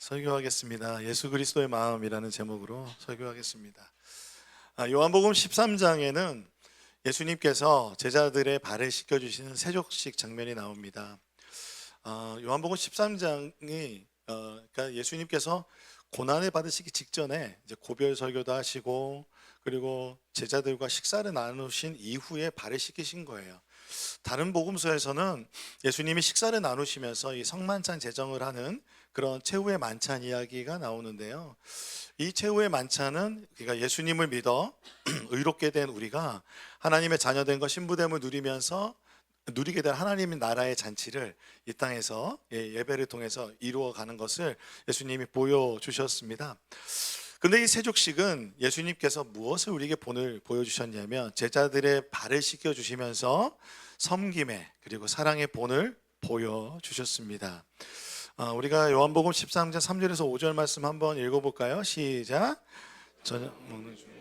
설교하겠습니다. 예수 그리스도의 마음이라는 제목으로 설교하겠습니다. 요한복음 13장에는 예수님께서 제자들의 발을 씻겨주시는 세족식 장면이 나옵니다. 요한복음 13장이 그러니까 예수님께서 고난을 받으시기 직전에 이제 고별 설교도 하시고 그리고 제자들과 식사를 나누신 이후에 발을 씻기신 거예요. 다른 복음서에서는 예수님이 식사를 나누시면서 이 성만찬 제정을 하는 그런 최후의 만찬 이야기가 나오는데요. 이 최후의 만찬은 그러니까 예수님을 믿어 의롭게 된 우리가 하나님의 자녀된 것 신부됨을 누리게 될 하나님의 나라의 잔치를 이 땅에서 예배를 통해서 이루어가는 것을 예수님이 보여주셨습니다. 근데 이 세족식은 예수님께서 무엇을 우리에게 보여주셨냐면 제자들의 발을 씻겨주시면서 섬김의 그리고 사랑의 본을 보여주셨습니다. 우리가 요한복음 13장 3절에서 5절 말씀 한번 읽어볼까요? 시작. 저녁 먹는 중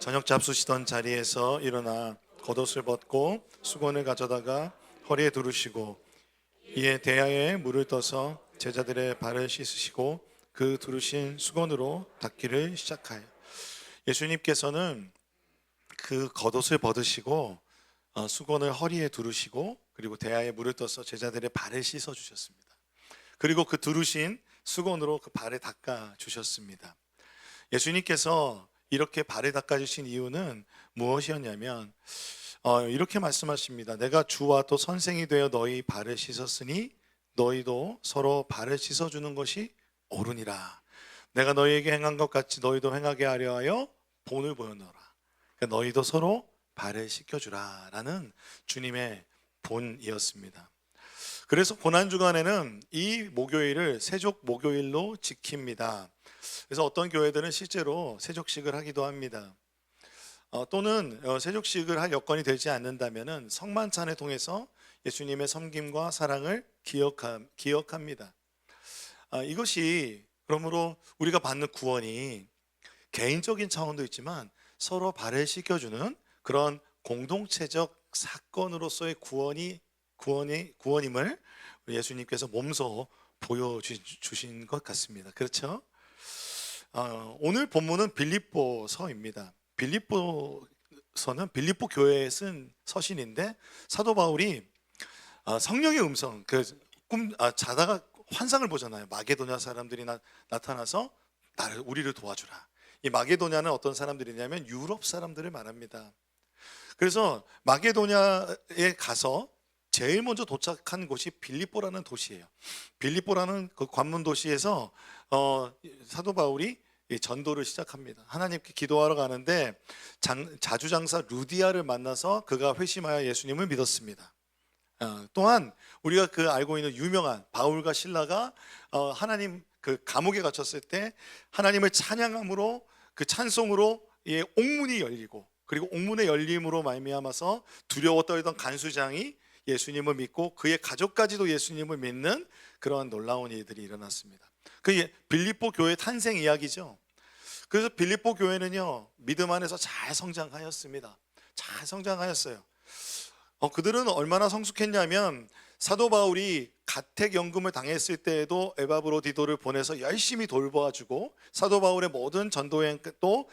저녁 잡수시던 자리에서 일어나 겉옷을 벗고 수건을 가져다가 허리에 두르시고 이에 대야에 물을 떠서 제자들의 발을 씻으시고 그 두르신 수건으로 닦기를 시작하여 예수님께서는 그 겉옷을 벗으시고 수건을 허리에 두르시고 그리고 대야에 물을 떠서 제자들의 발을 씻어 주셨습니다. 그리고 그 두르신 수건으로 그 발을 닦아 주셨습니다. 예수님께서 이렇게 발을 닦아주신 이유는 무엇이었냐면 이렇게 말씀하십니다. 내가 주와 또 선생이 되어 너희 발을 씻었으니 너희도 서로 발을 씻어주는 것이 옳으니라. 내가 너희에게 행한 것 같이 너희도 행하게 하려 하여 본을 보여노라. 그러니까 너희도 서로 발을 씻겨주라 라는 주님의 본이었습니다. 그래서 고난주간에는 이 목요일을 세족 목요일로 지킵니다. 그래서 어떤 교회들은 실제로 세족식을 하기도 합니다. 또는 세족식을 할 여건이 되지 않는다면 성만찬을 통해서 예수님의 섬김과 사랑을 기억합니다. 이것이 그러므로 우리가 받는 구원이 개인적인 차원도 있지만 서로 발을 씻겨주는 그런 공동체적 사건으로서의 구원임을 예수님께서 몸소 보여주신 것 같습니다. 그렇죠? 오늘 본문은 빌립보서입니다. 빌립보서는 빌립보 교회에 쓴 서신인데 사도 바울이 성령의 음성, 자다가 환상을 보잖아요. 마게도냐 사람들이 나타나서 우리를 도와주라. 이 마게도냐는 어떤 사람들이냐면 유럽 사람들을 말합니다. 그래서 마게도냐에 가서 제일 먼저 도착한 곳이 빌립보라는 도시예요. 빌립보라는 그 관문 도시에서 사도 바울이 전도를 시작합니다. 하나님께 기도하러 가는데 자주장사 루디아를 만나서 그가 회심하여 예수님을 믿었습니다. 또한 우리가 알고 있는 유명한 바울과 실라가 하나님 감옥에 갇혔을 때 하나님을 찬양함으로 그 찬송으로 옥문이 열리고 그리고 옥문의 열림으로 말미암아서 두려워 떨던 간수장이 예수님을 믿고 그의 가족까지도 예수님을 믿는 그런 놀라운 일들이 일어났습니다. 그게 빌립보 교회 탄생 이야기죠. 그래서 빌립보 교회는요 믿음 안에서 잘 성장하였습니다. 잘 성장하였어요. 그들은 얼마나 성숙했냐면 사도 바울이 가택연금을 당했을 때에도 에바브로디도를 보내서 열심히 돌보아주고 사도 바울의 모든 전도행 또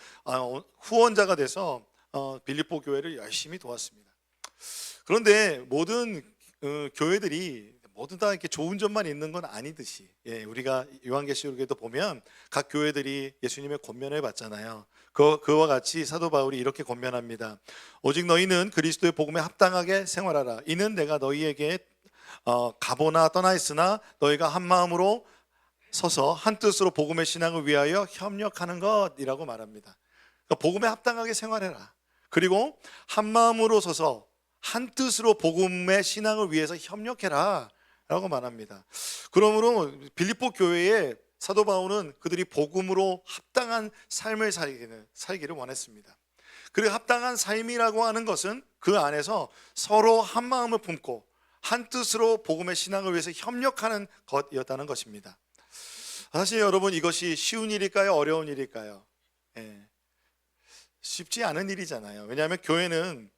후원자가 돼서 빌립보 교회를 열심히 도왔습니다. 그런데 모든 교회들이 모두 다 이렇게 좋은 점만 있는 건 아니듯이 우리가 요한계시록에도 보면 각 교회들이 예수님의 권면을 받잖아요. 그와 같이 사도 바울이 이렇게 권면합니다. 오직 너희는 그리스도의 복음에 합당하게 생활하라. 이는 내가 너희에게 가보나 떠나 있으나 너희가 한 마음으로 서서 한 뜻으로 복음의 신앙을 위하여 협력하는 것이라고 말합니다. 그러니까 복음에 합당하게 생활해라. 그리고 한 마음으로 서서 한 뜻으로 복음의 신앙을 위해서 협력해라 라고 말합니다. 그러므로 빌립보 교회에 사도 바울은 그들이 복음으로 합당한 삶을 살기를 원했습니다. 그리고 합당한 삶이라고 하는 것은 그 안에서 서로 한 마음을 품고 한 뜻으로 복음의 신앙을 위해서 협력하는 것이었다는 것입니다. 사실 여러분 이것이 쉬운 일일까요? 어려운 일일까요? 쉽지 않은 일이잖아요. 왜냐하면 교회는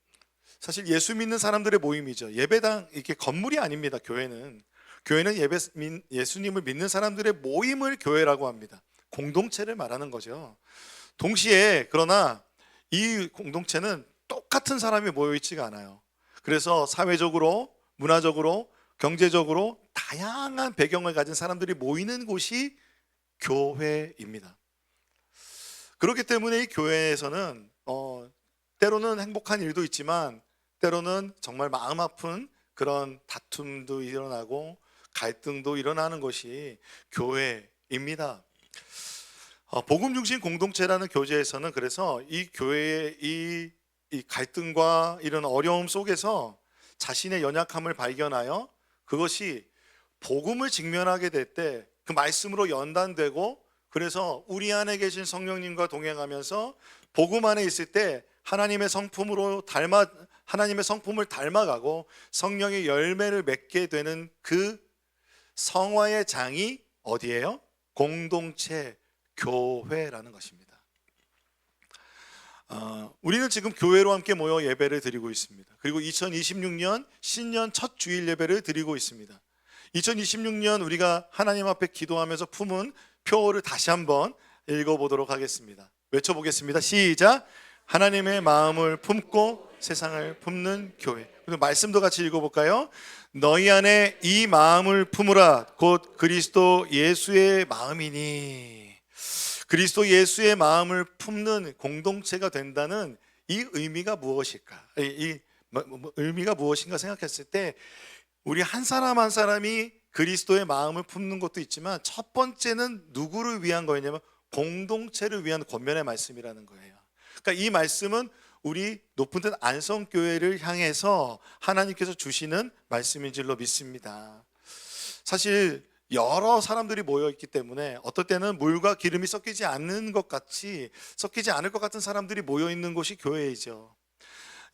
사실 예수 믿는 사람들의 모임이죠. 예배당 이렇게 건물이 아닙니다. 교회는 예수님을 믿는 사람들의 모임을 교회라고 합니다. 공동체를 말하는 거죠. 동시에 그러나 이 공동체는 똑같은 사람이 모여 있지가 않아요. 그래서 사회적으로, 문화적으로, 경제적으로 다양한 배경을 가진 사람들이 모이는 곳이 교회입니다. 그렇기 때문에 이 교회에서는 때로는 행복한 일도 있지만 때로는 정말 마음 아픈 그런 다툼도 일어나고 갈등도 일어나는 것이 교회입니다. 복음 중심 공동체라는 교재에서는 그래서 이 교회의 이 갈등과 이런 어려움 속에서 자신의 연약함을 발견하여 그것이 복음을 직면하게 될 때 그 말씀으로 연단되고, 그래서 우리 안에 계신 성령님과 동행하면서 복음 안에 있을 때 하나님의 성품을 닮아가고 성령의 열매를 맺게 되는 그 성화의 장이 어디예요? 공동체, 교회라는 것입니다. 우리는 지금 교회로 함께 모여 예배를 드리고 있습니다. 그리고 2026년 신년 첫 주일 예배를 드리고 있습니다. 2026년 우리가 하나님 앞에 기도하면서 품은 표어를 다시 한번 읽어보도록 하겠습니다. 외쳐보겠습니다. 시작! 하나님의 마음을 품고 세상을 품는 교회. 그리고 말씀도 같이 읽어볼까요? 너희 안에 이 마음을 품으라. 곧 그리스도 예수의 마음이니. 그리스도 예수의 마음을 품는 공동체가 된다는 이 의미가 무엇일까? 이 의미가 무엇인가 생각했을 때 우리 한 사람 한 사람이 그리스도의 마음을 품는 것도 있지만 첫 번째는 누구를 위한 거였냐면 공동체를 위한 권면의 말씀이라는 거예요. 그러니까 이 말씀은 우리 높은 듯 안성교회를 향해서 하나님께서 주시는 말씀인 줄로 믿습니다. 사실 여러 사람들이 모여 있기 때문에 어떨 때는 물과 기름이 섞이지 않을 것 같은 사람들이 모여 있는 곳이 교회이죠.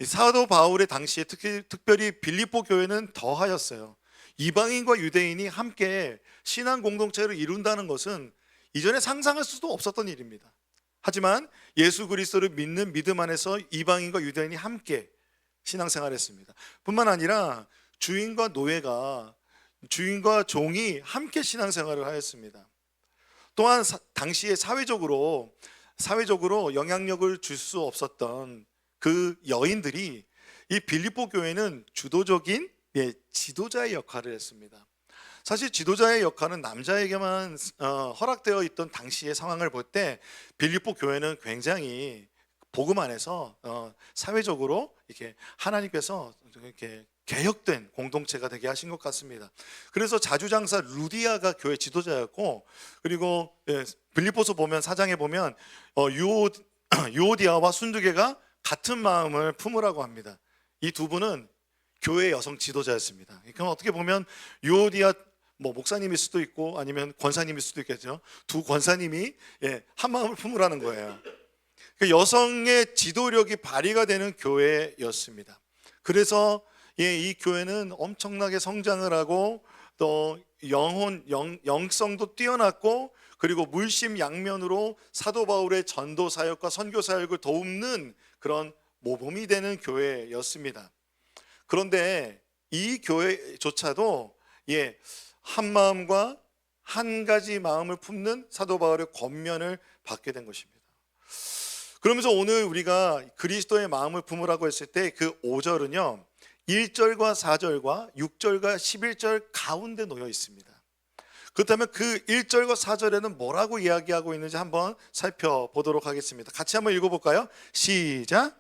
사도 바울의 당시에 특별히 빌립보 교회는 더하였어요. 이방인과 유대인이 함께 신앙 공동체를 이룬다는 것은 이전에 상상할 수도 없었던 일입니다. 하지만 예수 그리스도를 믿는 믿음 안에서 이방인과 유대인이 함께 신앙생활했습니다. 뿐만 아니라 주인과 종이 함께 신앙생활을 하였습니다. 또한 당시에 사회적으로 영향력을 줄 수 없었던 그 여인들이 이 빌립보 교회는 주도적인 지도자의 역할을 했습니다. 사실 지도자의 역할은 남자에게만 허락되어 있던 당시의 상황을 볼 때 빌립보 교회는 굉장히 복음 안에서 사회적으로 이렇게 하나님께서 이렇게 개혁된 공동체가 되게 하신 것 같습니다. 그래서 자주장사 루디아가 교회 지도자였고, 그리고 빌립보서 보면 4장에 보면 유오디아와 순두개가 같은 마음을 품으라고 합니다. 이 두 분은 교회 여성 지도자였습니다. 그러니까 어떻게 보면 유오디아 목사님일 수도 있고 아니면 권사님일 수도 있겠죠. 두 권사님이 한 마음을 품으라는 거예요. 여성의 지도력이 발휘가 되는 교회였습니다. 그래서 이 교회는 엄청나게 성장을 하고 또 영성도 뛰어났고, 그리고 물심양면으로 사도 바울의 전도 사역과 선교 사역을 돕는 그런 모범이 되는 교회였습니다. 그런데 이 교회조차도 한 마음과 한 가지 마음을 품는 사도 바울의 권면을 받게 된 것입니다. 그러면서 오늘 우리가 그리스도의 마음을 품으라고 했을 때 그 5절은요 1절과 4절과 6절과 11절 가운데 놓여 있습니다. 그렇다면 그 1절과 4절에는 뭐라고 이야기하고 있는지 한번 살펴보도록 하겠습니다. 같이 한번 읽어볼까요? 시작!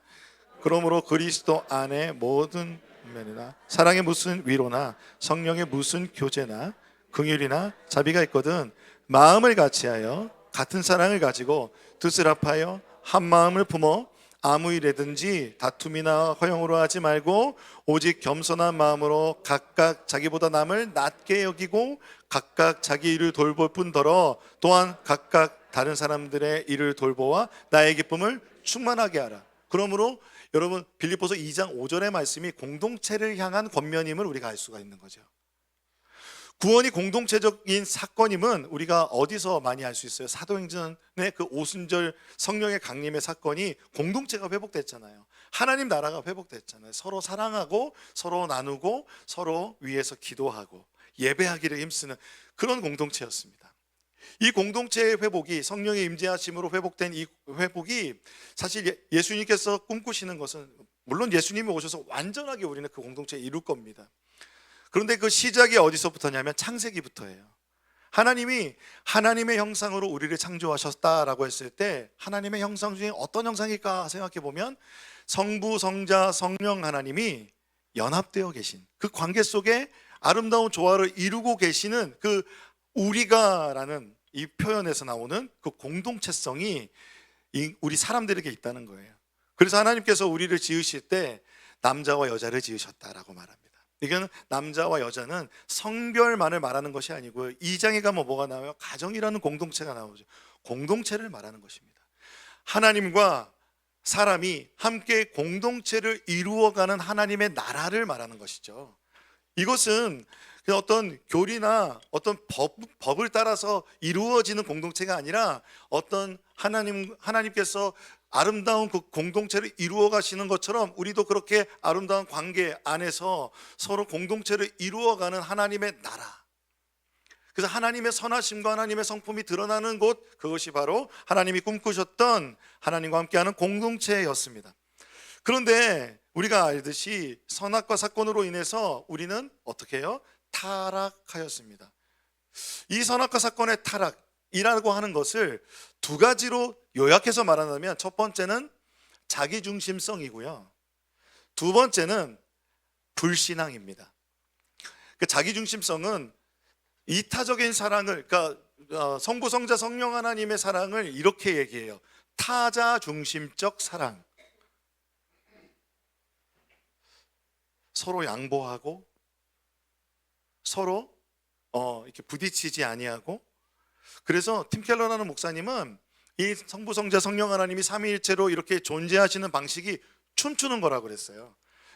그러므로 그리스도 안에 모든 면이나 사랑의 무슨 위로나 성령의 무슨 교제나 긍휼이나 자비가 있거든 마음을 같이하여 같은 사랑을 가지고 뜻을 합하여 한 마음을 품어 아무 일에든지 다툼이나 허용으로 하지 말고 오직 겸손한 마음으로 각각 자기보다 남을 낮게 여기고 각각 자기 일을 돌볼 뿐더러 또한 각각 다른 사람들의 일을 돌보아 나의 기쁨을 충만하게 하라. 그러므로 여러분 빌립보서 2장 5절의 말씀이 공동체를 향한 권면임을 우리가 알 수가 있는 거죠. 구원이 공동체적인 사건임은 우리가 어디서 많이 알 수 있어요? 사도행전의 그 오순절 성령의 강림의 사건이 공동체가 회복됐잖아요. 하나님 나라가 회복됐잖아요. 서로 사랑하고 서로 나누고 서로 위해서 기도하고 예배하기를 힘쓰는 그런 공동체였습니다. 이 공동체의 회복이 성령의 임재하심으로 회복된 이 회복이 사실 예수님께서 꿈꾸시는 것은, 물론 예수님이 오셔서 완전하게 우리는 그 공동체에 이룰 겁니다. 그런데 그 시작이 어디서부터냐면 창세기부터예요. 하나님이 하나님의 형상으로 우리를 창조하셨다라고 했을 때 하나님의 형상 중에 어떤 형상일까 생각해 보면 성부, 성자, 성령 하나님이 연합되어 계신 그 관계 속에 아름다운 조화를 이루고 계시는 그 우리가라는 이 표현에서 나오는 그 공동체성이 우리 사람들에게 있다는 거예요. 그래서 하나님께서 우리를 지으실 때 남자와 여자를 지으셨다라고 말합니다. 이건 남자와 여자는 성별만을 말하는 것이 아니고요. 2장에 가면 뭐가 나와요? 가정이라는 공동체가 나오죠. 공동체를 말하는 것입니다. 하나님과 사람이 함께 공동체를 이루어가는 하나님의 나라를 말하는 것이죠. 이것은 그냥 어떤 교리나 어떤 법을 따라서 이루어지는 공동체가 아니라 어떤 하나님께서 아름다운 그 공동체를 이루어 가시는 것처럼 우리도 그렇게 아름다운 관계 안에서 서로 공동체를 이루어가는 하나님의 나라. 그래서 하나님의 선하심과 하나님의 성품이 드러나는 곳, 그것이 바로 하나님이 꿈꾸셨던 하나님과 함께하는 공동체였습니다. 그런데 우리가 알듯이 선악과 사건으로 인해서 우리는 어떻게 해요? 타락하였습니다. 이 선악과 사건의 타락이라고 하는 것을 두 가지로 요약해서 말하자면, 첫 번째는 자기중심성이고요, 두 번째는 불신앙입니다. 그 자기중심성은 이타적인 사랑을, 그러니까 성부, 성자, 성령 하나님의 사랑을 이렇게 얘기해요. 타자중심적 사랑. 서로 양보하고 서로 이렇게 부딪히지 아니하고. 그래서 팀 켈러라는 목사님은 이 성부, 성자, 성령 하나님이 삼위일체로 이렇게 존재하시는 방식이 춤추는 거라고 그랬어요.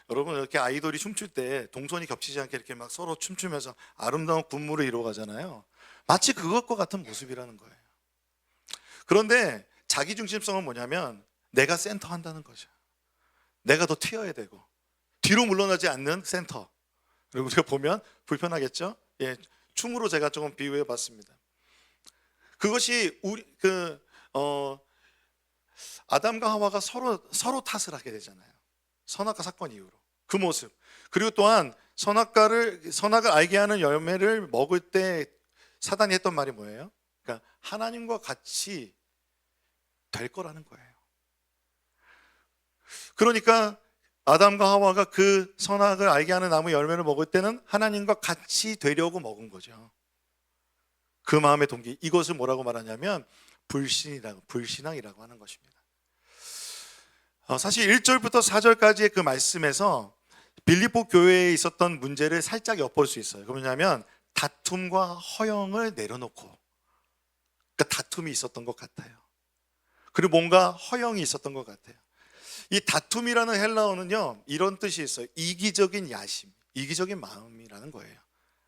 여러분, 이렇게 아이돌이 춤출 때 동선이 겹치지 않게 이렇게 막 서로 춤추면서 아름다운 군무를 이루어가잖아요. 마치 그것과 같은 모습이라는 거예요. 그런데 자기중심성은 뭐냐면 내가 센터 한다는 거죠. 내가 더 튀어야 되고 뒤로 물러나지 않는 센터. 그리고 우리가 보면 불편하겠죠? 예, 춤으로 제가 조금 비유해 봤습니다. 그것이 아담과 하와가 서로 탓을 하게 되잖아요. 선악과 사건 이후로 그 모습. 그리고 또한 선악을 알게 하는 열매를 먹을 때 사단이 했던 말이 뭐예요? 그러니까 하나님과 같이 될 거라는 거예요. 그러니까 아담과 하와가 그 선악을 알게 하는 나무 열매를 먹을 때는 하나님과 같이 되려고 먹은 거죠. 그 마음의 동기, 이것을 뭐라고 말하냐면 불신앙이라고 하는 것입니다. 사실 1절부터 4절까지의 그 말씀에서 빌립보 교회에 있었던 문제를 살짝 엿볼 수 있어요. 그 뭐냐면 다툼과 허영을 내려놓고, 그러니까 다툼이 있었던 것 같아요. 그리고 뭔가 허영이 있었던 것 같아요. 이 다툼이라는 헬라어는요, 이런 뜻이 있어요. 이기적인 야심, 이기적인 마음이라는 거예요.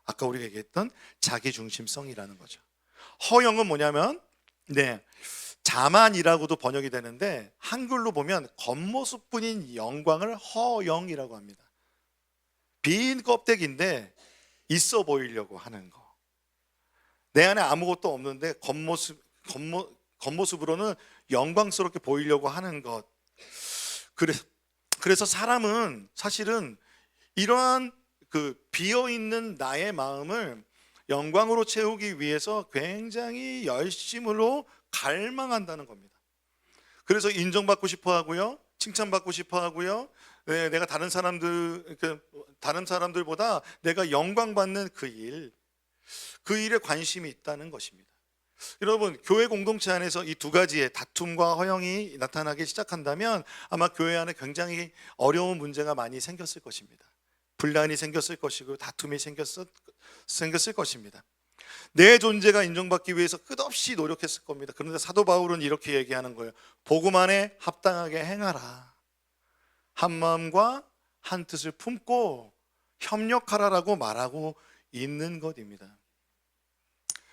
아까 우리가 얘기했던 자기중심성이라는 거죠. 허영은 뭐냐면 자만이라고도 번역이 되는데 한글로 보면 겉모습뿐인 영광을 허영이라고 합니다. 빈 껍데기인데 있어 보이려고 하는 거. 내 안에 아무것도 없는데 겉모습으로는 영광스럽게 보이려고 하는 것. 그래서 사람은 사실은 이러한 그 비어있는 나의 마음을 영광으로 채우기 위해서 굉장히 열심으로 갈망한다는 겁니다. 그래서 인정받고 싶어 하고요, 칭찬받고 싶어 하고요, 내가 다른 사람들보다 내가 영광받는 그 일에 관심이 있다는 것입니다. 여러분, 교회 공동체 안에서 이 두 가지의 다툼과 허영이 나타나기 시작한다면 아마 교회 안에 굉장히 어려운 문제가 많이 생겼을 것입니다. 분란이 생겼을 것이고 다툼이 생겼을 것입니다. 내 존재가 인정받기 위해서 끝없이 노력했을 겁니다. 그런데 사도 바울은 이렇게 얘기하는 거예요. 복음 안에 합당하게 행하라. 한 마음과 한 뜻을 품고 협력하라라고 말하고 있는 것입니다.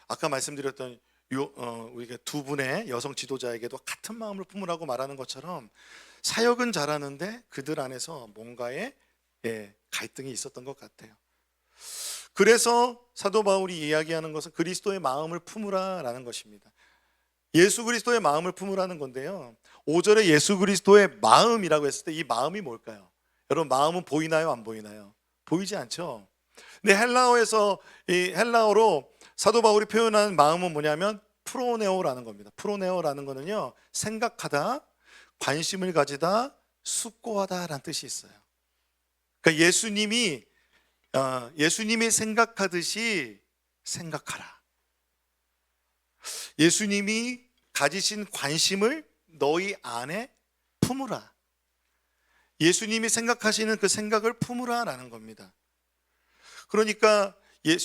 아까 말씀드렸던 우리가 두 분의 여성 지도자에게도 같은 마음을 품으라고 말하는 것처럼 사역은 잘하는데 그들 안에서 뭔가의 갈등이 있었던 것 같아요. 그래서 사도 바울이 이야기하는 것은 그리스도의 마음을 품으라라는 것입니다. 예수 그리스도의 마음을 품으라는 건데요, 5절에 예수 그리스도의 마음이라고 했을 때 이 마음이 뭘까요? 여러분, 마음은 보이나요, 안 보이나요? 보이지 않죠. 근데 헬라어로 사도 바울이 표현하는 마음은 뭐냐면 프로네오라는 겁니다. 프로네오라는 거는요, 생각하다, 관심을 가지다, 숙고하다라는 뜻이 있어요. 그러니까 예수님이 생각하듯이 생각하라. 예수님이 가지신 관심을 너희 안에 품으라. 예수님이 생각하시는 그 생각을 품으라라는 겁니다. 그러니까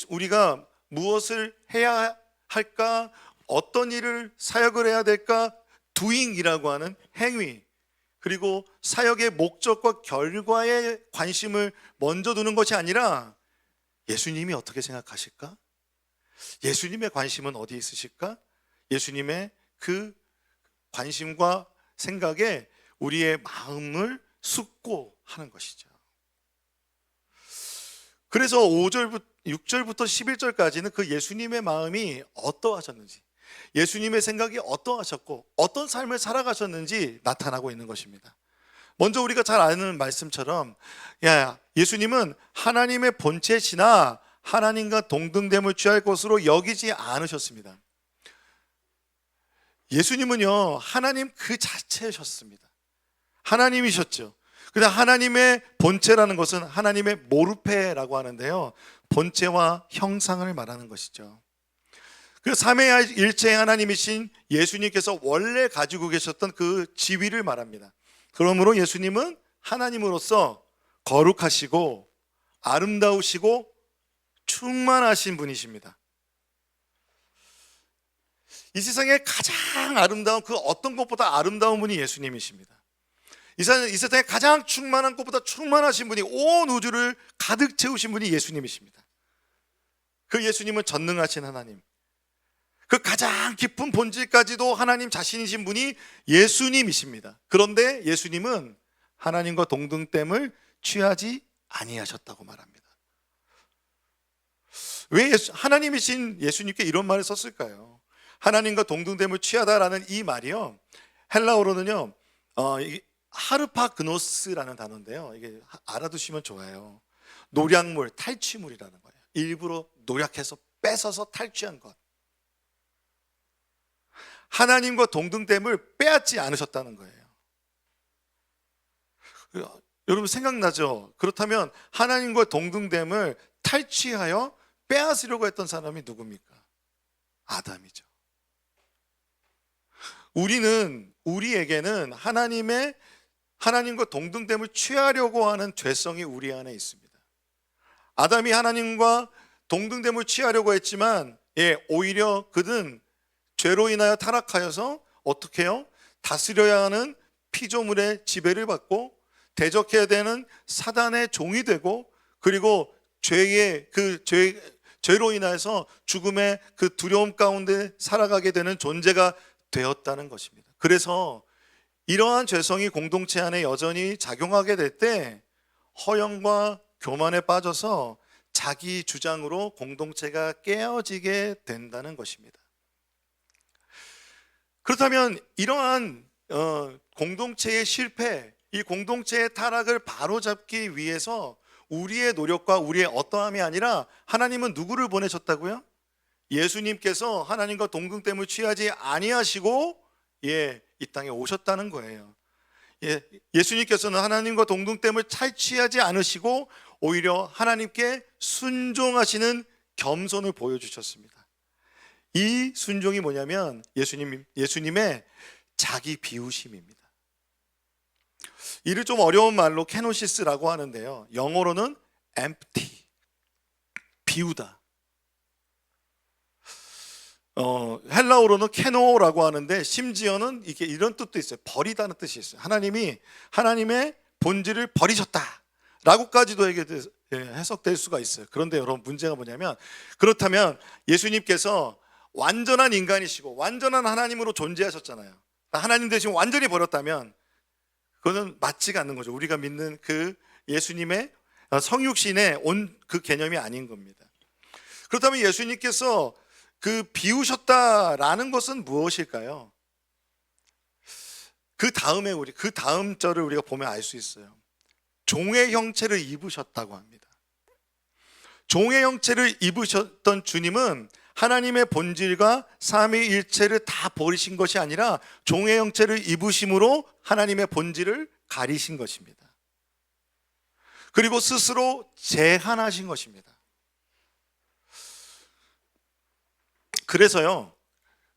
우리가 무엇을 해야 할까, 어떤 일을 사역을 해야 될까, doing이라고 하는 행위, 그리고 사역의 목적과 결과에 관심을 먼저 두는 것이 아니라 예수님이 어떻게 생각하실까? 예수님의 관심은 어디 있으실까? 예수님의 그 관심과 생각에 우리의 마음을 숙고하는 것이죠. 그래서 6절부터 11절까지는 그 예수님의 마음이 어떠하셨는지, 예수님의 생각이 어떠하셨고 어떤 삶을 살아가셨는지 나타나고 있는 것입니다. 먼저 우리가 잘 아는 말씀처럼 예수님은 하나님의 본체시나 하나님과 동등됨을 취할 것으로 여기지 않으셨습니다. 예수님은요, 하나님 그 자체셨습니다. 하나님이셨죠. 그런데 하나님의 본체라는 것은 하나님의 모르페라고 하는데요, 본체와 형상을 말하는 것이죠. 그 삼위일체의 하나님이신 예수님께서 원래 가지고 계셨던 그 지위를 말합니다. 그러므로 예수님은 하나님으로서 거룩하시고 아름다우시고 충만하신 분이십니다. 이 세상에 가장 아름다운 그 어떤 것보다 아름다운 분이 예수님이십니다. 이 세상에 가장 충만한 것보다 충만하신 분이, 온 우주를 가득 채우신 분이 예수님이십니다. 그 예수님은 전능하신 하나님, 그 가장 깊은 본질까지도 하나님 자신이신 분이 예수님이십니다. 그런데 예수님은 하나님과 동등됨을 취하지 아니하셨다고 말합니다. 왜 하나님이신 예수님께 이런 말을 썼을까요? 하나님과 동등됨을 취하다라는 이 말이요, 헬라어로는요, 하르파그노스라는 단어인데요, 이게 알아두시면 좋아요. 노략물, 탈취물이라는 거예요. 일부러 노력해서 뺏어서 탈취한 것. 하나님과 동등됨을 빼앗지 않으셨다는 거예요. 여러분 생각나죠? 그렇다면 하나님과 동등됨을 탈취하여 빼앗으려고 했던 사람이 누굽니까? 아담이죠. 우리에게는 하나님과 동등됨을 취하려고 하는 죄성이 우리 안에 있습니다. 아담이 하나님과 동등됨을 취하려고 했지만 오히려 그는 죄로 인하여 타락하여서 어떻게 해요? 다스려야 하는 피조물의 지배를 받고 대적해야 되는 사단의 종이 되고, 그리고 죄로 인해서 죽음의 그 두려움 가운데 살아가게 되는 존재가 되었다는 것입니다. 그래서 이러한 죄성이 공동체 안에 여전히 작용하게 될 때 허영과 교만에 빠져서 자기 주장으로 공동체가 깨어지게 된다는 것입니다. 그렇다면 이러한 공동체의 실패, 이 공동체의 타락을 바로잡기 위해서 우리의 노력과 우리의 어떠함이 아니라 하나님은 누구를 보내셨다고요? 예수님께서 하나님과 동등됨을 취하지 아니하시고 이 땅에 오셨다는 거예요. 예수님께서는 하나님과 동등됨을 탈취하지 않으시고 오히려 하나님께 순종하시는 겸손을 보여주셨습니다. 이 순종이 뭐냐면 예수님의 자기 비우심입니다. 이를 좀 어려운 말로 케노시스라고 하는데요, 영어로는 empty, 비우다. 헬라어로는 케노라고 하는데 심지어는 이게 이런 뜻도 있어요. 버리다는 뜻이 있어요. 하나님이 하나님의 본질을 버리셨다 라고까지도 해석될 수가 있어요. 그런데 여러분, 문제가 뭐냐면, 그렇다면 예수님께서 완전한 인간이시고 완전한 하나님으로 존재하셨잖아요. 하나님 되시면 완전히 버렸다면 그거는 맞지가 않는 거죠. 우리가 믿는 그 예수님의 성육신의 온 그 개념이 아닌 겁니다. 그렇다면 예수님께서 그 비우셨다라는 것은 무엇일까요? 그 다음 절을 우리가 보면 알 수 있어요. 종의 형체를 입으셨다고 합니다. 종의 형체를 입으셨던 주님은 하나님의 본질과 삼위일체를 다 버리신 것이 아니라 종의 형체를 입으심으로 하나님의 본질을 가리신 것입니다. 그리고 스스로 제한하신 것입니다. 그래서요,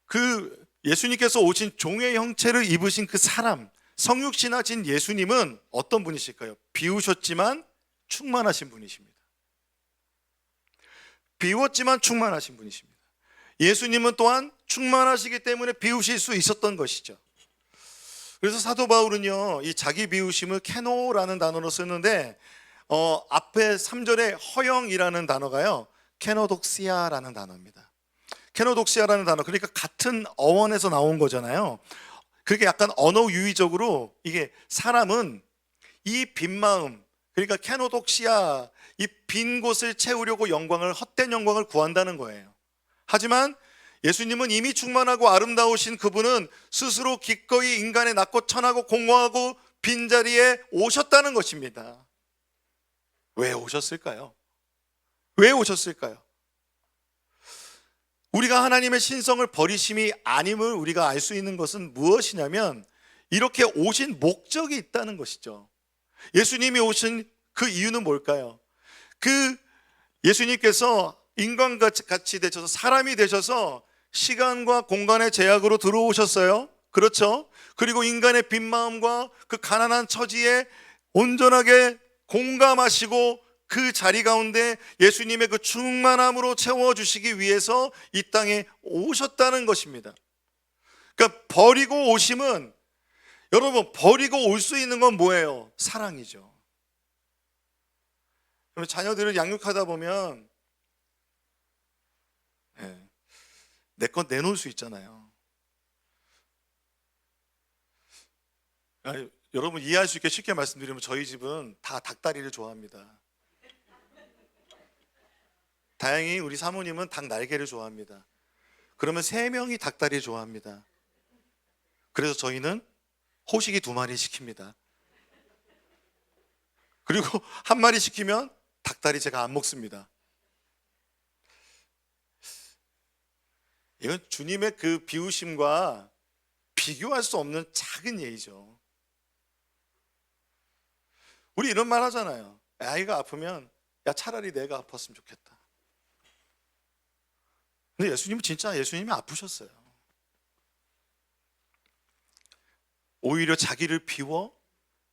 그 예수님께서 오신 종의 형체를 입으신 그 사람, 성육신하신 예수님은 어떤 분이실까요? 비우셨지만 충만하신 분이십니다. 비웠지만 충만하신 분이십니다. 예수님은 또한 충만하시기 때문에 비우실 수 있었던 것이죠. 그래서 사도 바울은요, 이 자기 비우심을 케노라는 단어로 쓰는데 앞에 3절에 허영이라는 단어가요, 케노독시아라는 단어입니다. 케노독시아라는 단어, 그러니까 같은 어원에서 나온 거잖아요. 그렇게 약간 언어 유의적으로 이게 사람은 이 빈 마음, 그러니까 케노독시아, 이 빈 곳을 채우려고 헛된 영광을 구한다는 거예요. 하지만 예수님은 이미 충만하고 아름다우신 그분은 스스로 기꺼이 인간의 낮고 천하고 공허하고 빈자리에 오셨다는 것입니다. 왜 오셨을까요? 왜 오셨을까요? 우리가 하나님의 신성을 버리심이 아님을 우리가 알 수 있는 것은 무엇이냐면, 이렇게 오신 목적이 있다는 것이죠. 예수님이 오신 그 이유는 뭘까요? 그 예수님께서 인간같이 되셔서 사람이 되셔서 시간과 공간의 제약으로 들어오셨어요. 그렇죠? 그리고 인간의 빈 마음과 그 가난한 처지에 온전하게 공감하시고 그 자리 가운데 예수님의 그 충만함으로 채워주시기 위해서 이 땅에 오셨다는 것입니다. 그러니까 버리고 오심은, 여러분, 버리고 올 수 있는 건 뭐예요? 사랑이죠. 자녀들을 양육하다 보면 내 것 내놓을 수 있잖아요. 여러분 이해할 수 있게 쉽게 말씀드리면, 저희 집은 다 닭다리를 좋아합니다. 다행히 우리 사모님은 닭 날개를 좋아합니다. 그러면 3명이 닭다리를 좋아합니다. 그래서 저희는 호식이 2마리 시킵니다. 그리고 1마리 시키면 닭다리 제가 안 먹습니다. 이건 주님의 그 비우심과 비교할 수 없는 작은 예의죠. 우리 이런 말 하잖아요. 아이가 아프면 야, 차라리 내가 아팠으면 좋겠다. 근데 예수님이 아프셨어요. 오히려 자기를 비워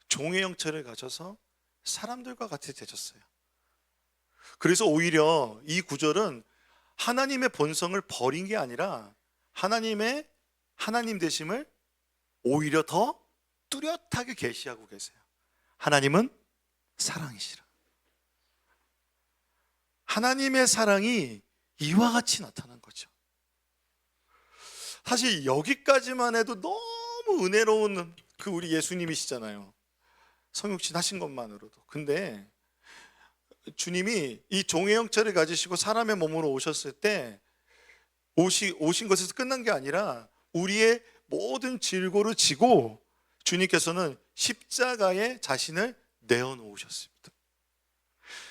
종의 형체를 가져서 사람들과 같이 되셨어요. 그래서 오히려 이 구절은 하나님의 본성을 버린 게 아니라 하나님의 하나님 되심을 오히려 더 뚜렷하게 계시하고 계세요. 하나님은 사랑이시라. 하나님의 사랑이 이와 같이 나타난 거죠. 사실 여기까지만 해도 너무 은혜로운 그 우리 예수님이시잖아요. 성육신 하신 것만으로도. 근데 주님이 이 종의 형체를 가지시고 사람의 몸으로 오셨을 때 오신 것에서 끝난 게 아니라 우리의 모든 질고를 지고 주님께서는 십자가에 자신을 내어놓으셨습니다.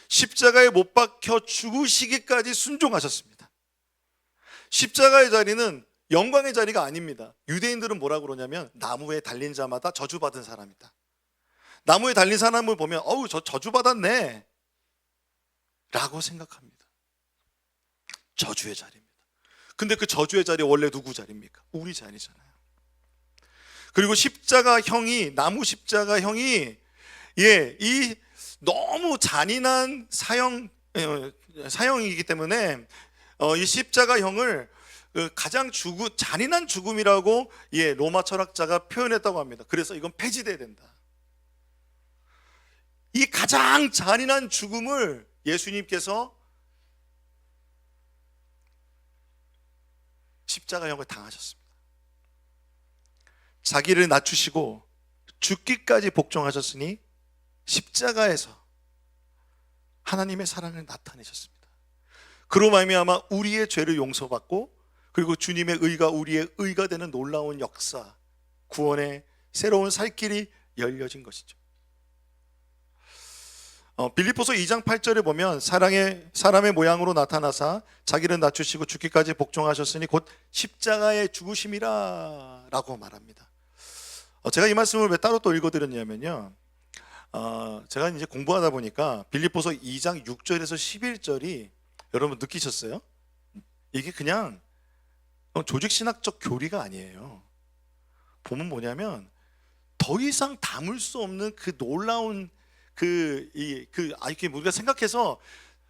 십자가에 못 박혀 죽으시기까지 순종하셨습니다. 십자가의 자리는 영광의 자리가 아닙니다. 유대인들은 뭐라고 그러냐면 나무에 달린 자마다 저주받은 사람이다. 나무에 달린 사람을 보면 어우 저 저주받았네 라고 생각합니다. 저주의 자리입니다. 근데 그 저주의 자리 원래 누구 자리입니까? 우리 자리잖아요. 그리고 나무 십자가형이 이 너무 잔인한 사형이기 때문에 이 십자가형을 가장 잔인한 죽음이라고 로마 철학자가 표현했다고 합니다. 그래서 이건 폐지돼야 된다. 이 가장 잔인한 죽음을 예수님께서 십자가형을 당하셨습니다. 자기를 낮추시고 죽기까지 복종하셨으니 십자가에서 하나님의 사랑을 나타내셨습니다. 그로 말미암아 우리의 죄를 용서받고, 그리고 주님의 의가 우리의 의가 되는 놀라운 역사, 구원의 새로운 살 길이 열려진 것이죠. 빌립보서 2장 8절에 보면 사람의 모양으로 나타나사 자기를 낮추시고 죽기까지 복종하셨으니 곧 십자가의 죽으심이라 라고 말합니다. 제가 이 말씀을 왜 따로 또 읽어드렸냐면요, 제가 이제 공부하다 보니까 빌립보서 2장 6절에서 11절이 여러분 느끼셨어요? 이게 그냥 조직신학적 교리가 아니에요. 보면 뭐냐면 더 이상 담을 수 없는 그 놀라운 이렇게 우리가 생각해서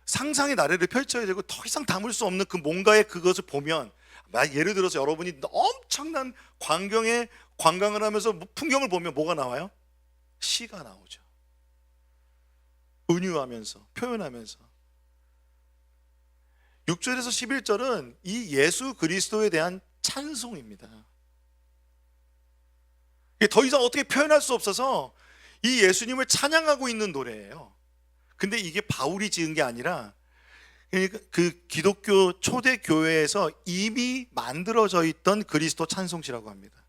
상상의 나래를 펼쳐야 되고 더 이상 담을 수 없는 그 뭔가의 그것을 보면, 예를 들어서 여러분이 엄청난 광경에 관광을 하면서 풍경을 보면 뭐가 나와요? 시가 나오죠. 은유하면서, 표현하면서. 6절에서 11절은 이 예수 그리스도에 대한 찬송입니다. 더 이상 어떻게 표현할 수 없어서 이 예수님을 찬양하고 있는 노래예요. 근데 이게 바울이 지은 게 아니라 그 기독교 초대 교회에서 이미 만들어져 있던 그리스도 찬송시라고 합니다.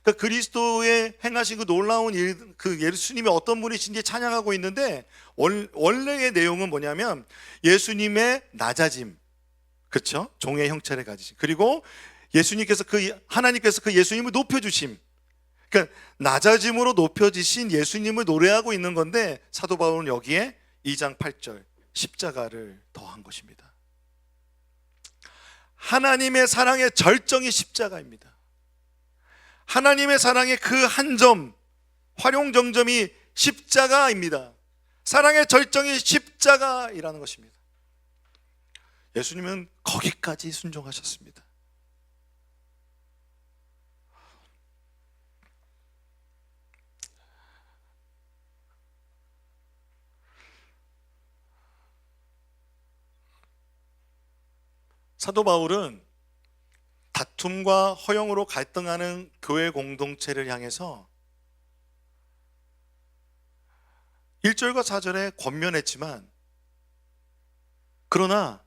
그러니까 그리스도의 행하신 그 놀라운 일, 그 예수님이 어떤 분이신지 찬양하고 있는데, 원래의 내용은 뭐냐면 예수님의 낮아짐, 그렇죠? 종의 형체를 가지신, 그리고 하나님께서 그 예수님을 높여주심, 그러니까 낮아짐으로 높여지신 예수님을 노래하고 있는 건데, 사도 바울은 여기에 2장 8절 십자가를 더한 것입니다. 하나님의 사랑의 절정이 십자가입니다. 하나님의 사랑의 그 한 점, 활용정점이 십자가입니다. 사랑의 절정이 십자가이라는 것입니다. 예수님은 거기까지 순종하셨습니다. 사도 바울은 다툼과 허영으로 갈등하는 교회 공동체를 향해서 1절과 4절에 권면했지만, 그러나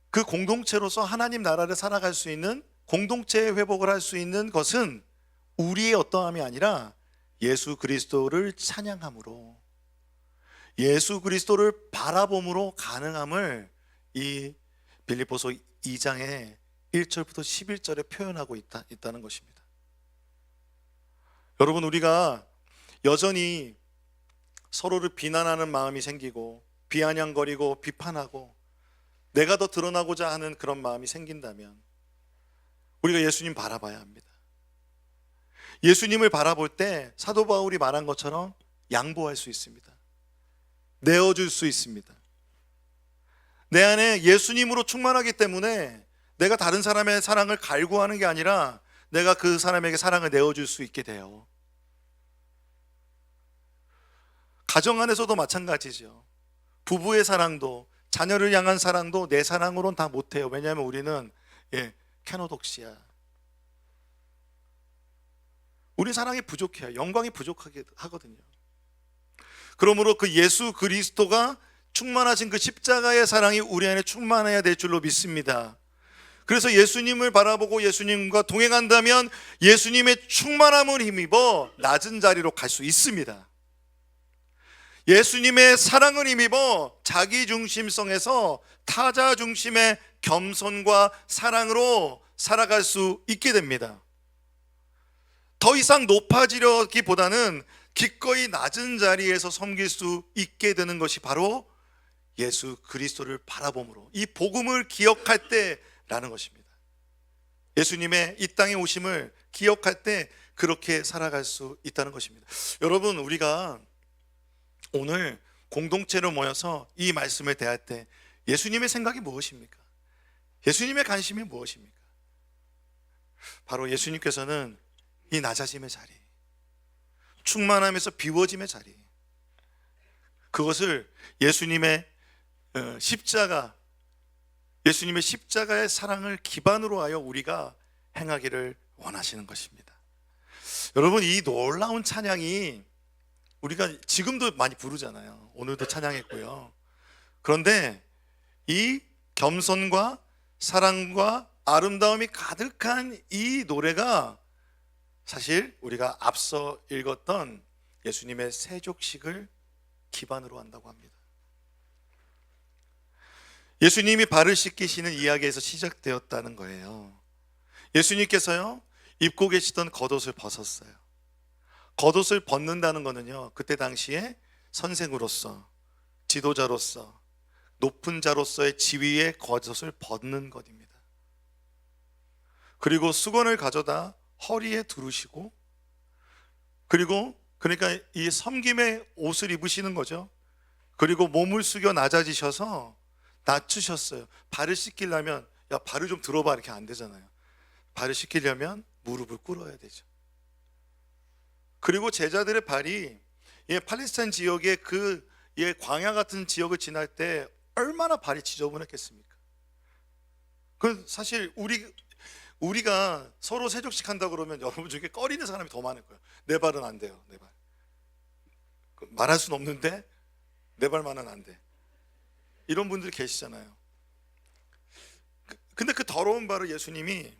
그 공동체로서 하나님 나라를 살아갈 수 있는, 공동체의 회복을 할 수 있는 것은 우리의 어떠함이 아니라 예수 그리스도를 찬양함으로, 예수 그리스도를 바라봄으로 가능함을 이 빌립보서 2장의 1절부터 11절에 표현하고 있다는 것입니다. 여러분, 우리가 여전히 서로를 비난하는 마음이 생기고 비아냥거리고 비판하고 내가 더 드러나고자 하는 그런 마음이 생긴다면 우리가 예수님 바라봐야 합니다. 예수님을 바라볼 때 사도 바울이 말한 것처럼 양보할 수 있습니다. 내어줄 수 있습니다. 내 안에 예수님으로 충만하기 때문에 내가 다른 사람의 사랑을 갈구하는 게 아니라 내가 그 사람에게 사랑을 내어줄 수 있게 돼요. 가정 안에서도 마찬가지죠. 부부의 사랑도, 자녀를 향한 사랑도 내 사랑으로는 다 못해요. 왜냐하면 우리는 캐노독시야. 우리 사랑이 부족해요. 영광이 부족하게 하거든요. 그러므로 그 예수 그리스도가 충만하신 그 십자가의 사랑이 우리 안에 충만해야 될 줄로 믿습니다. 그래서 예수님을 바라보고 예수님과 동행한다면 예수님의 충만함을 힘입어 낮은 자리로 갈 수 있습니다. 예수님의 사랑을 힘입어 자기중심성에서 타자중심의 겸손과 사랑으로 살아갈 수 있게 됩니다. 더 이상 높아지려기보다는 기꺼이 낮은 자리에서 섬길 수 있게 되는 것이 바로 예수 그리스도를 바라봄으로, 이 복음을 기억할 때라는 것입니다. 예수님의 이 땅에 오심을 기억할 때 그렇게 살아갈 수 있다는 것입니다. 여러분, 우리가 오늘 공동체로 모여서 이 말씀을 대할 때 예수님의 생각이 무엇입니까? 예수님의 관심이 무엇입니까? 바로 예수님께서는 이 낮아짐의 자리, 충만함에서 비워짐의 자리, 그것을 예수님의 십자가의 사랑을 기반으로 하여 우리가 행하기를 원하시는 것입니다. 여러분, 이 놀라운 찬양이 우리가 지금도 많이 부르잖아요. 오늘도 찬양했고요. 그런데 이 겸손과 사랑과 아름다움이 가득한 이 노래가 사실 우리가 앞서 읽었던 예수님의 세족식을 기반으로 한다고 합니다. 예수님이 발을 씻기시는 이야기에서 시작되었다는 거예요. 예수님께서요, 입고 계시던 겉옷을 벗었어요. 겉옷을 벗는다는 거는요, 그때 당시에 선생으로서, 지도자로서, 높은 자로서의 지위의 겉옷을 벗는 것입니다. 그리고 수건을 가져다 허리에 두르시고, 그리고 그러니까 이 섬김의 옷을 입으시는 거죠. 그리고 몸을 숙여 낮아지셔서 낮추셨어요. 발을 씻기려면 야, 발을 좀 들어봐, 이렇게 안 되잖아요. 발을 씻기려면 무릎을 꿇어야 되죠. 그리고 제자들의 발이 팔레스타인 지역의 그 광야 같은 지역을 지날 때 얼마나 발이 지저분했겠습니까? 그 사실 우리가 서로 세족식 한다 그러면 여러분 중에 꺼리는 사람이 더 많을 거예요. 내 발은 안 돼요. 내 발. 말할 수는 없는데 내 발만은 안 돼. 이런 분들이 계시잖아요. 근데 그 더러운 발을 예수님이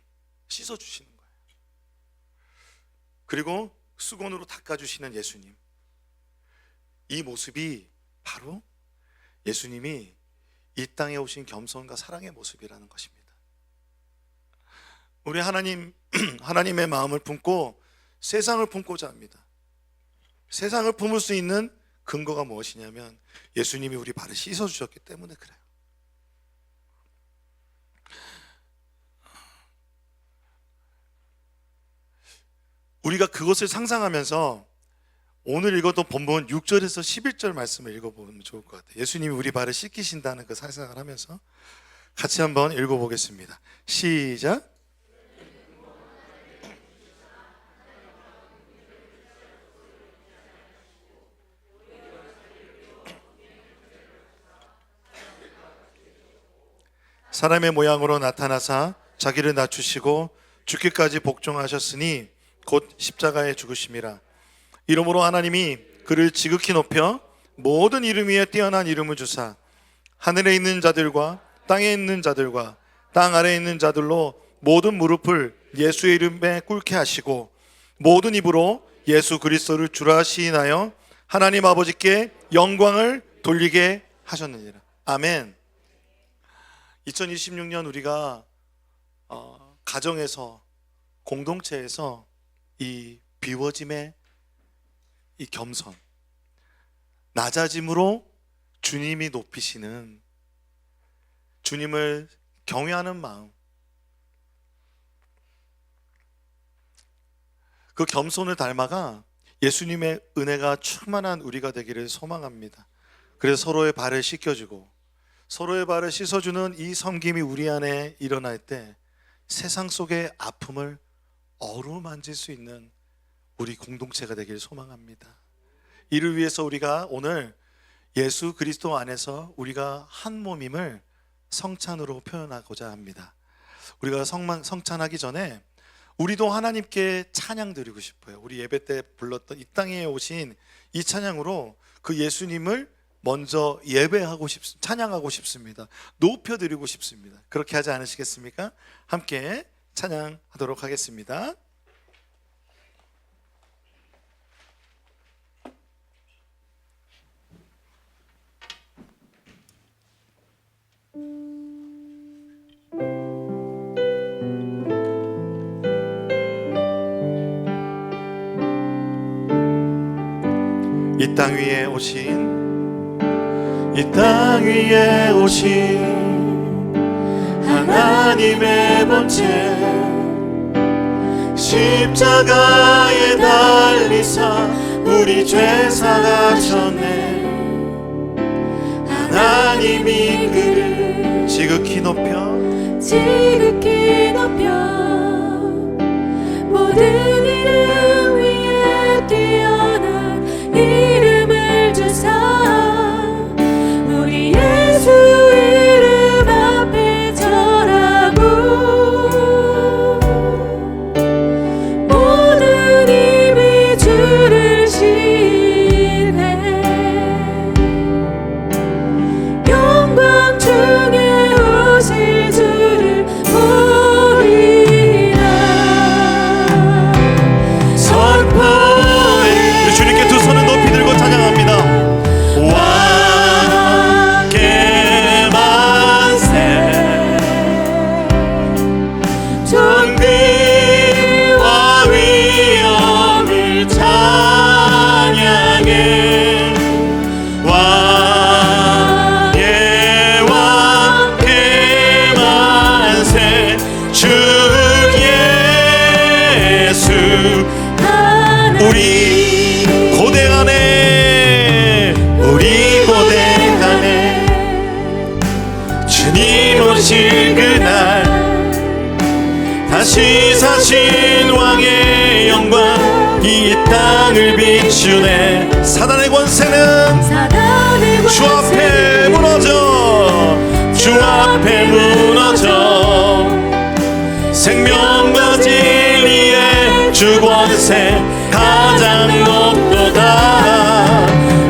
씻어주시는 거예요. 그리고 수건으로 닦아주시는 예수님. 이 모습이 바로 예수님이 이 땅에 오신 겸손과 사랑의 모습이라는 것입니다. 우리 하나님의 마음을 품고 세상을 품고자 합니다. 세상을 품을 수 있는 근거가 무엇이냐면 예수님이 우리 발을 씻어주셨기 때문에 그래요. 우리가 그것을 상상하면서 오늘 읽었던 본문 6절에서 11절 말씀을 읽어보면 좋을 것 같아요. 예수님이 우리 발을 씻기신다는 그 상상을 하면서 같이 한번 읽어보겠습니다. 시작. 사람의 모양으로 나타나사 자기를 낮추시고 죽기까지 복종하셨으니 곧 십자가에 죽으심이라. 이러므로 하나님이 그를 지극히 높여 모든 이름 위에 뛰어난 이름을 주사 하늘에 있는 자들과 땅에 있는 자들과 땅 아래에 있는 자들로 모든 무릎을 예수의 이름에 꿇게 하시고 모든 입으로 예수 그리스도를 주라 시인하여 하나님 아버지께 영광을 돌리게 하셨느니라. 아멘. 2026년 우리가 가정에서, 공동체에서 이 비워짐의 이 겸손, 낮아짐으로 주님이 높이시는, 주님을 경외하는 마음, 그 겸손을 닮아가 예수님의 은혜가 충만한 우리가 되기를 소망합니다. 그래서 서로의 발을 씻겨주고 서로의 발을 씻어주는 이 섬김이 우리 안에 일어날 때 세상 속의 아픔을 어루만질 수 있는 우리 공동체가 되기를 소망합니다. 이를 위해서 우리가 오늘 예수 그리스도 안에서 우리가 한 몸임을 성찬으로 표현하고자 합니다. 우리가 성찬하기 전에 우리도 하나님께 찬양 드리고 싶어요. 우리 예배 때 불렀던 이 땅에 오신 이 찬양으로 그 예수님을 먼저 찬양하고 싶습니다. 높여드리고 싶습니다. 그렇게 하지 않으시겠습니까? 함께 찬양하도록 하겠습니다. 이 땅 위에 오신 하나님의 본체 십자가에 달리사 우리 죄 사하셨네. 하나님이 그를 지극히 높여 모든 이름 위에 뛰어난 이름을 주사 왕의 왕 만세 주 예수 우리 고대하네 우리 고대하네 주님 오실 그날 다시 사신 왕의 영광 이 땅을 비추네 사단의 권세는 주 앞에 무너져 주 앞에 무너져 생명과 진리의 주 권세 가장 높도다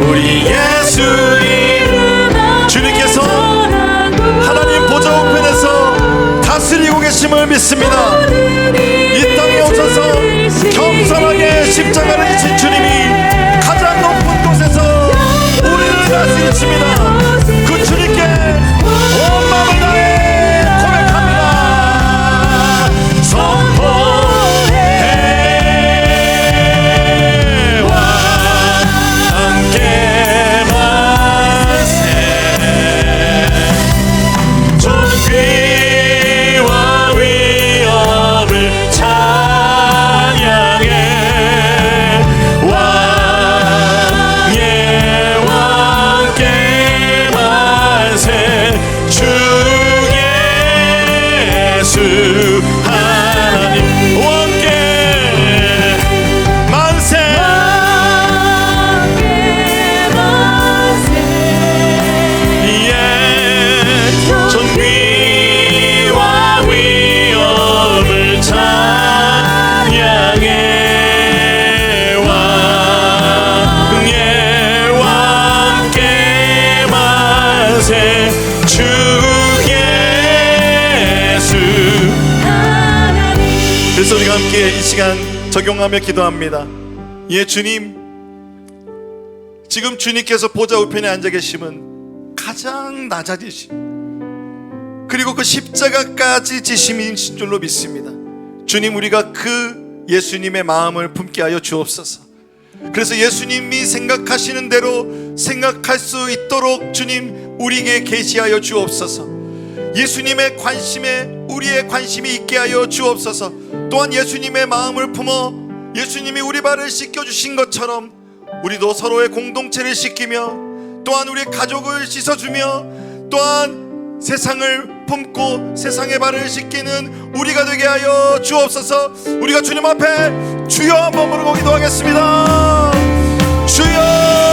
우리 예수 이름 주님께서 하나님 보좌 우편에서 다스리고 계심을 믿습니다. 이 땅에 오셔서 겸손하게 십자가를 지신 주님이 가장 높은 곳에서 우리를 다스리십니다. 그 주님께 온 마음을 다해 고백합니다. 선포해 함께 만세 존귀와 위엄을 찬양해 왕의 왕께 만세 주 예수 하나님 왕께 만세 예 존귀와 위엄을 찬양해 왕의 왕께 만세 주 예수 그래서 우리가 함께 이 시간 적용하며 기도합니다. 예 주님 지금 주님께서 보좌 우편에 앉아 계심은 가장 낮아지심 그리고 그 십자가까지 지심이신 줄로 믿습니다. 주님 우리가 그 예수님의 마음을 품게 하여 주옵소서. 그래서 예수님이 생각하시는 대로 생각할 수 있도록 주님 우리에게 계시하여 주옵소서. 예수님의 관심에 우리의 관심이 있게 하여 주옵소서. 또한 예수님의 마음을 품어 예수님이 우리 발을 씻겨주신 것처럼 우리도 서로의 공동체를 씻기며 또한 우리 가족을 씻어주며 또한 세상을 품고 세상의 발을 씻기는 우리가 되게 하여 주옵소서. 우리가 주님 앞에 주여 한번 부르고 기도하겠습니다. 주여